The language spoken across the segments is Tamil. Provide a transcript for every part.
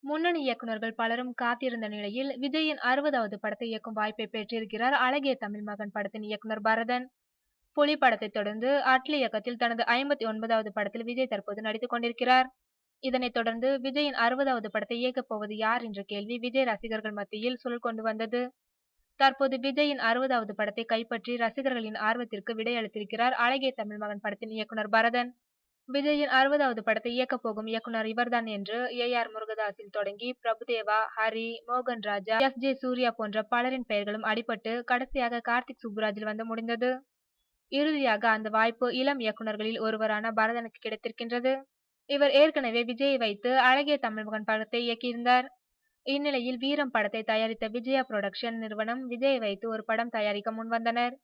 முன்னணி இயக்குனர்கள் பலரும் காத்திருந்த நிலையில் விஜயின் 60வது படத்தை இயக்கும் வாய்ப்பை பெற்றிருக்கிறார் அழகிய தமிழ் மகன் படத்தின் இயக்குனர் பரதன். புலி படத்தைத் தொடர்ந்து அட்லி இயக்கத்தில் தனது 59வது படத்தில் விஜய் தற்போது நடித்துக் கொண்டிருக்கிறார். இதனைத் தொடர்ந்து விஜயின் 60வது படத்தை இயக்கப் போவது யார் என்ற கேள்வி விஜய் ரசிகர்கள் மத்தியில் சுழல் கொண்டு வந்தது. தற்போது விஜயின் 60வது படத்தை கைப்பற்றி ரசிகர்களின் ஆர்வத்திற்கு விடையளித்திருக்கிறார் அழகிய தமிழ் மகன் படத்தின் இயக்குனர் பரதன். விஜயின் 60வது படத்தை இயக்கப் போகும் இயக்குனர் இவர்தான் என்று ஏ.ஆர். முருகதாஸில் தொடங்கி பிரபுதேவா, ஹரி, மோகன் ராஜா, எஸ்.ஜே. சூர்யா போன்ற பலரின் பெயர்களும் அடிபட்டு கடைசியாக கார்த்திக் சுப்புராஜில் வந்து முடிந்தது. இறுதியாக அந்த வாய்ப்பு இளம் இயக்குனர்களில் ஒருவரான பரதனுக்கு கிடைத்திருக்கின்றது. இவர் ஏற்கனவே விஜயை வைத்து அழகிய தமிழ் மகன் படத்தை இயக்கியிருந்தார். இந்நிலையில் வீரம் படத்தை தயாரித்த விஜயா புரொடக்ஷன் நிறுவனம் விஜயை வைத்து ஒரு படம் தயாரிக்க முன்வந்தனர்.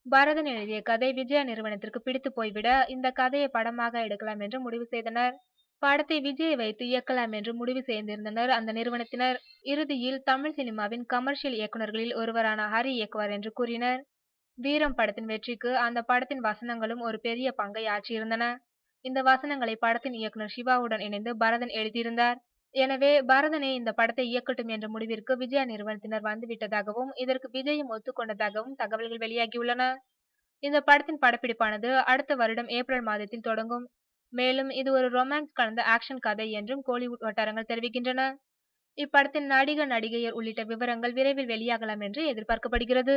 பரதன் எழுதிய கதை விஜயா நிறுவனத்திற்கு பிடித்து போய்விட இந்த கதையை படமாக எடுக்கலாம் என்று முடிவு செய்தனர். படத்தை விஜயை வைத்து இயக்கலாம் என்று முடிவு செய்திருந்தனர் அந்த நிறுவனத்தினர். இறுதியில் தமிழ் சினிமாவின் கமர்ஷியல் இயக்குனர்களில் ஒருவரான ஹரி இயக்குவார் என்று கூறினர். வீரம் படத்தின் வெற்றிக்கு அந்த படத்தின் வசனங்களும் ஒரு பெரிய பங்கை ஆற்றியிருந்தன. இந்த வசனங்களை படத்தின் இயக்குனர் சிவாவுடன் இணைந்து பரதன் எழுதியிருந்தார். எனவே பரதனே இந்த படத்தை இயக்கட்டும் என்ற முடிவிற்கு விஜயா நிறுவனத்தினர் வந்துவிட்டதாகவும் இதற்கு விஜயும் ஒத்துக்கொண்டதாகவும் தகவல்கள் வெளியாகியுள்ளன. இந்த படத்தின் படப்பிடிப்பானது அடுத்த வருடம் ஏப்ரல் மாதத்தில் தொடங்கும். மேலும் இது ஒரு ரொமான்ஸ் கலந்த ஆக்ஷன் கதை என்றும் கோலிவுட் வட்டாரங்கள் தெரிவிக்கின்றன. இப்படத்தின் நடிகர் நடிகையர் உள்ளிட்ட விவரங்கள் விரைவில் வெளியாகலாம் என்று எதிர்பார்க்கப்படுகிறது.